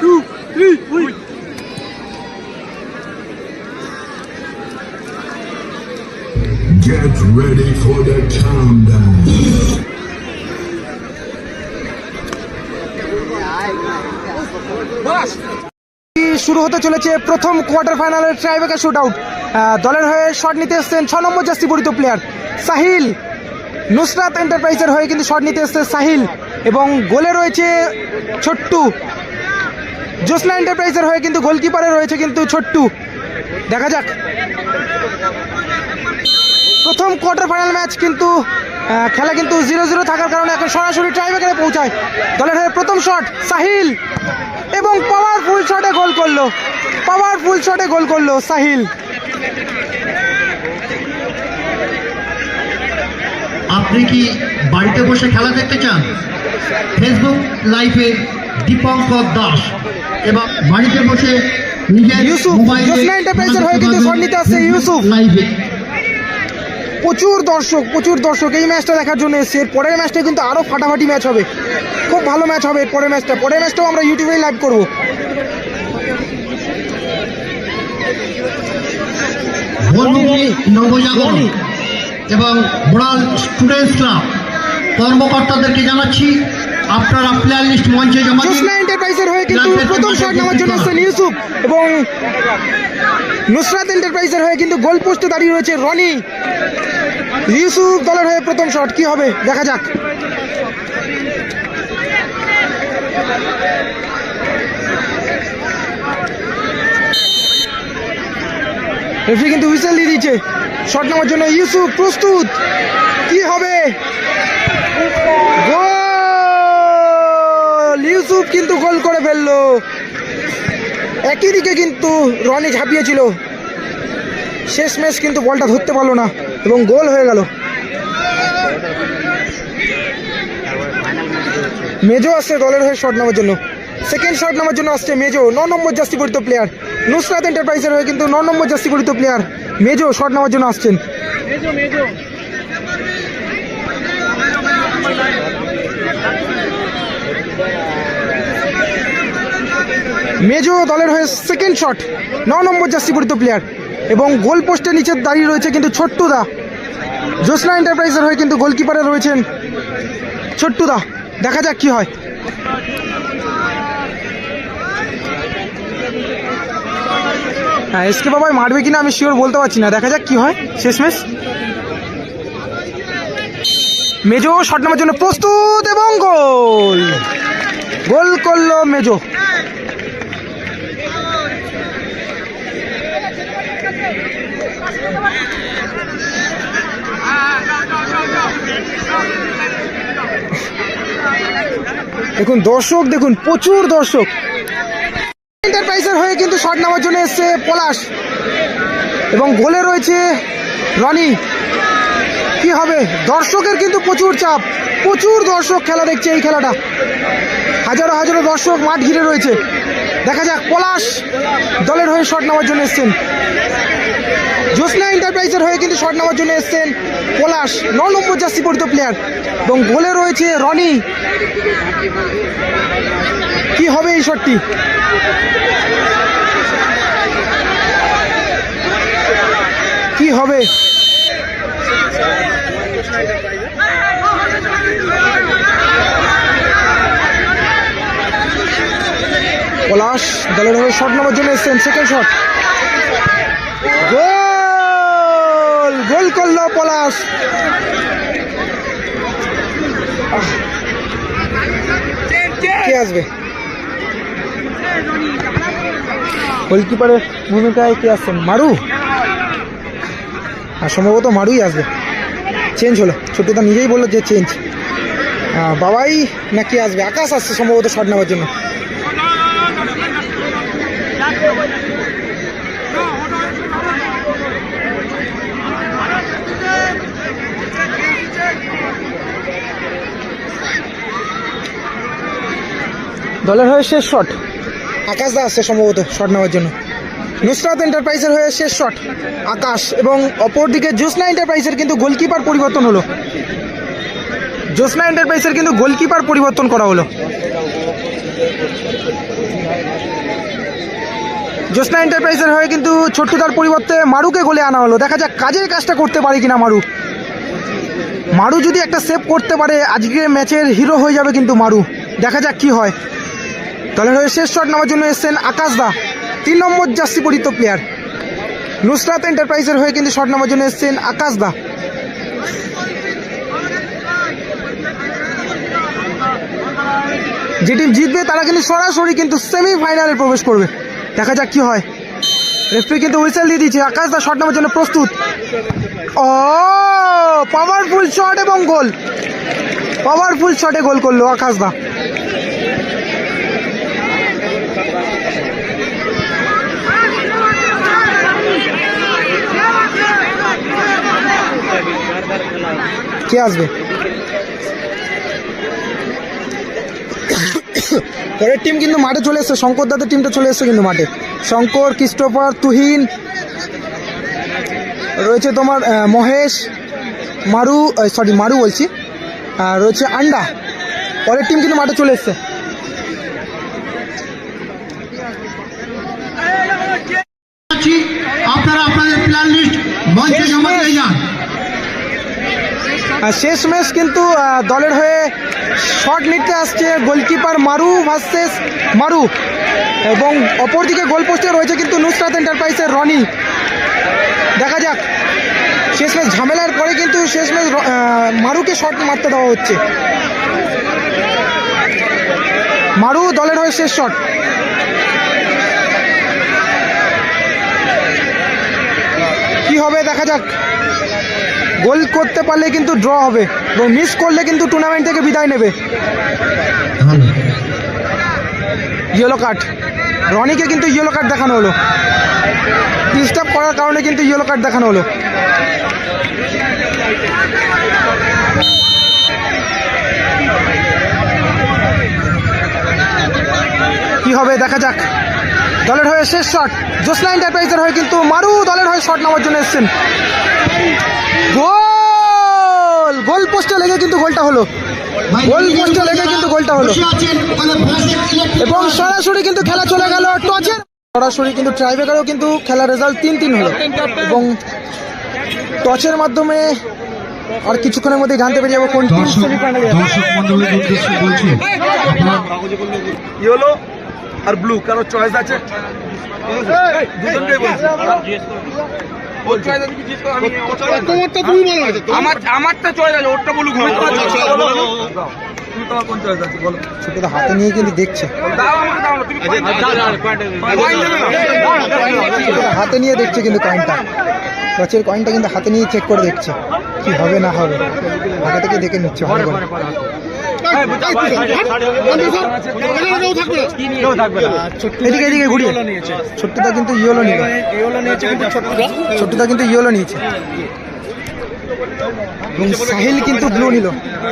2, 3, wait. Get ready for the countdown. শুরু হতে চলেছে প্রথম কোয়ার্টার ফাইনালের ট্রাইব্রেকার শুট আউট। দলের হয়ে শট নিতে এসছেন 6 নম্বর জার্সি পরিহিত প্লেয়ার সাহিল। নুসরাত এন্টারপ্রাইজের হয়ে কিন্তু শট নিতে এসছে সাহিল এবং গোলে রয়েছে ছোট্টু। জোসনা এন্টারপ্রাইজের হয়ে কিন্তু গোলকিপারে রয়েছে কিন্তু ছোট্টু। দেখা যাক, প্রথম কোয়ার্টার ফাইনাল ম্যাচ কিন্তু খেলা কিন্তু 0-0 থাকার কারণে এখন সরাসরি ট্রাইব্রেকারে পৌঁছায়। দলের হয়ে প্রথম শট সাহিল এবং পাওয়ারফুল শটে গোল করলো সাহিল। আপনি কি বাড়িতে বসে খেলা দেখতে চান? ফেসবুক লাইভে দীপঙ্কর দাস এবং বাড়িতে বসে নিজের মোবাইলে লাইভে প্রচুর দর্শক এই ম্যাচটা দেখার জন্য এসছে। পরের ম্যাচটা কিন্তু আরো ফাটাফাটি ম্যাচ হবে, খুব ভালো ম্যাচ হবে পরের ম্যাচটাও আমরা ইউটিউবে লাইভ করব। নবজাগরণ এবং বোড়াল স্টুডেন্টস ক্লাব কর্মকর্তাদেরকে জানাচ্ছি আপনারা প্লেয়ার লিস্ট মঞ্চে জমা দিন। জোসনা এন্টারপ্রাইজের হয়ে কিন্তু প্রথম শট নেওয়ার জন্য এসেছেন ইউসুফ এবং নুসরাত এন্টারপ্রাইজের হয়ে কিন্তু গোল পোস্টে দাঁড়িয়ে রয়েছে রনি। ইউসুফ দলের হয়ে প্রথম শট কি হবে দেখা যাক। রেফারি কিন্তু হুইসেল দিয়ে দিচ্ছে শট নেওয়ার জন্য। ইউসুফ প্রস্তুত, কি হবে? গোল! ইউসুফ কিন্তু গোল করে ফেললো। একই দিকে কিন্তু রনি ঝাঁপিয়েছিল, শেষমেশ কিন্তু বলটা ধরতে পারলো না এবং গোল হয়ে গেল। মেজো আসছে দলের হয়ে শট নেওয়ার জন্য। সেকেন্ড শট নেওয়ার জন্য আসছে মেজো, 9 নম্বর জার্সি পরিহিত প্লেয়ার। নুসরাত এন্টারপ্রাইজের হয়ে কিন্তু 9 নম্বর জার্সি পরিহিত প্লেয়ার মেজো শট নেওয়ার জন্য আসছেন। মেজো দলের হয়ে সেকেন্ড শট, 9 নম্বর জার্সি পরিহিত প্লেয়ার এবং গোল পোস্টের নিচে দাঁড়িয়ে রয়েছে কিন্তু ছোট্টুদা। জোসনা এন্টারপ্রাইজের হয়ে কিন্তু গোলকিপারে রয়েছেন ছোট্টুদা। দেখা যাক কি হয়। হ্যাঁ, এসকে বাবাই মারবে কিনা আমি শিওর বলতে পারছি না, দেখা যাক কি হয় শেষমেশ। মেজো শট নেওয়ার জন্য প্রস্তুত এবং গোল করলো মেজো। দেখুন দর্শক, দেখুন প্রচুর দর্শক। এন্টারপ্রাইজের হয়ে কিন্তু শট নেওয়ার জন্য এসছে পলাশ এবং গোলে রয়েছে রনি। কি হবে? দর্শকের কিন্তু প্রচুর চাপ, প্রচুর দর্শক খেলা দেখছে এই খেলাটা। হাজারো দর্শক মাঠ ঘিরে রয়েছে। দেখা যাক, পলাশ দলের হয়ে শট নেওয়ার জন্য এসছেন। জোসনা এন্টারপ্রাইজের হয়ে কিন্তু শট নেওয়ার জন্য এসছেন পলাশ, 9 নম্বর জার্সি পরিহিত প্লেয়ার এবং গোলে রয়েছে রনি। কি হবে এই শটটি? কি হবে? পলাশ দলের হয়ে শট নেওয়ার জন্য এসছেন। সেকেন্ড শট, গোল করলো পলাশ। কে আসবে? গোলকিপারের ভূমিকায় কে আসছেন? মারু, আর সম্ভবত মারুই আসবে। চেঞ্জ হলো, ছোট্টদা নিজেই বললো যে চেঞ্জ। বাবাই নাকি আসবে? আকাশ আসছে সম্ভবত শট নেওয়ার জন্য। দলের হয়ে শেষ শট, আকাশ দা আসছে সম্ভবত শট নেওয়ার জন্য। নুসরাত এন্টারপ্রাইজের হয়ে শেষ শট আকাশ এবং অপরদিকে জোসনা এন্টারপ্রাইজের কিন্তু গোলকিপার পরিবর্তন হলো। জোসনা এন্টারপ্রাইজের কিন্তু গোলকিপার পরিবর্তন করা হলো। জ্যোৎস্না এন্টারপ্রাইজের হয়ে কিন্তু ছোট্টুদার পরিবর্তে মারুকে গোলে আনা হলো। দেখা যাক কাজের কাজটা করতে পারে কিনা মারু। মারু যদি একটা সেভ করতে পারে আজকের ম্যাচের হিরো হয়ে যাবে কিন্তু মারু। দেখা যাক কি হয়। দলের হয়ে শেষ শট নেওয়ার জন্য এসছেন আকাশ দা, 3 নম্বর জার্সি পরিহিত প্লেয়ার। নুসরাত এন্টারপ্রাইজের হয়ে কিন্তু শট নেওয়ার জন্য এসছেন আকাশ দা। যে টিম জিতবে তারা কিন্তু সরাসরি কিন্তু সেমিফাইনালে প্রবেশ করবে। দেখা যাক কি হয়। রেফারি কিন্তু হুইসেল দিয়ে দিয়েছে। আকাশ দা শট নেওয়ার জন্য প্রস্তুত। ও পাওয়ারফুল শট এবং গোল। পাওয়ারফুল শটে গোল করলো আকাশ দা। কে আসবে? পরের টিম কিন্তু মাঠে চলে এসছে। শঙ্কর দাদের টিমটা চলে এসছে কিন্তু মাঠে। শঙ্কর, ক্রিস্টোফার, তুহিন রয়েছে, তোমার মহেশ, মারু, মারু বলছি, রয়েছে আন্ডা। পরের টিম কিন্তু মাঠে চলে এসছে। আপনারা আপনাদের প্ল্যান লিস্ট মঞ্চে জমা দিয়ে যান। শেষ ম্যাচ কিন্তু দলের হয়ে শট নিতে আসছে গোলকিপার মারু ভার্সেস মারু, এবং অপরদিকে গোল পোস্টে রয়েছে কিন্তু নুসরাত এন্টারপ্রাইজের রনি। দেখা যাক। শেষ ম্যাচ ঝামেলার পরে কিন্তু শেষ ম্যাচ মারুকে শট মারতে দেওয়া হচ্ছে। মারু দলের হয়ে শেষ শট। কি হবে দেখা যাক। গোল করতে পারলে কিন্তু ড্র হবে, এবং মিস করলে কিন্তু টুর্নামেন্ট থেকে বিদায় নেবে। ইয়েলো কার্ড, রনিকে কিন্তু ইয়েলো কার্ড দেখানো হলো। ডিস্টার্ব করার কারণে কিন্তু ইয়েলো কার্ড দেখানো হলো। কি হবে দেখা যাক। দলের হয়ে শেষ শট। জ্যোৎস্না এন্টারপ্রাইজের হয়ে কিন্তু মারু দলের হয়ে শট নেওয়ার জন্য এসছেন। গোল! গোল পোস্টে লেগে কিন্তু গোলটা হলো। গোল পোস্টে লেগে কিন্তু গোলটা হলো, এবং সরাসরি কিন্তু খেলা চলে গেল টচের। সরাসরি কিন্তু ট্রাইব্রেকারও কিন্তু খেলার রেজাল্ট 3-3 হলো, এবং টচের মাধ্যমে আর কিছুক্ষণের মধ্যে জানতে পেরে যাবো কোন টিম সেমিফাইনালে যাবে। দর্শক মন্ডলীর উদ্দেশ্যে বলছি, ইয়েলো আর ব্লু কারো চয়েস আছে? দুজনকেই বলছি। ওর চয়েস আছে কি জিজ্ঞেস করো, আমি তোমারটা তুমি বলো। আমারটা চয়েস আছে, ওরটা বলুক। তুমি তোমার কোন চয়েস আছে বলো? ছোটটা হাতে নিয়ে কিন্তু দেখছে। দাও আমাকে, দাও না তুমি কয়েন দেবে না। ছোটটা হাতে নিয়ে দেখছে কিন্তু কয়েনটা। টচের কয়েনটা কিন্তু হাতে নিয়ে চেক করে দেখছে কি হবে না হবে। আগে থেকে দেখে নিচ্ছে ভালো করে। এদিকে এদিকে ঘুরিয়ে। ছোট্টটা কিন্তু ইয়েলো নিল। ছোট্টটা কিন্তু ইয়েলো নিয়েছে, এবং সাহিল কিন্তু ব্লু নিল।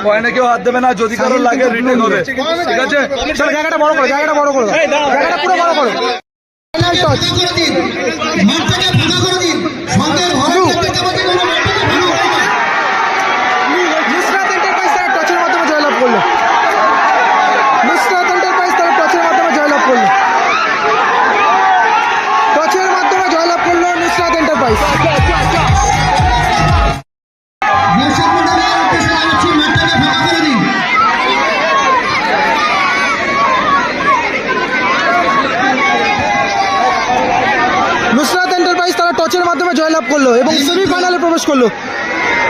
কয়েনে কেউ হাত দেবে না, যদি কারো লাগে রিটার্ন হবে, ঠিক আছে? চলো জায়গাটা বড় করো, জায়গাটা বড় করো, জায়গাটা পুরো বড় করো। Final touch. নুসরাত এন্টারপ্রাইজ তারা টচের মাধ্যমে জয়লাভ করলো। নুসরাত এন্টারপ্রাইজ তারা টচের মাধ্যমে জয়লাভ করলো। টচের মাধ্যমে জয়লাভ করলো নুসরাত এন্টারপ্রাইজ। নুসরাত এন্টারপ্রাইজ তারা টচের মাধ্যমে জয়লাভ করলো এবং সেমিফাইনালে প্রবেশ করলো।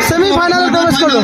সেমিফাইনালে প্রবেশ করলো।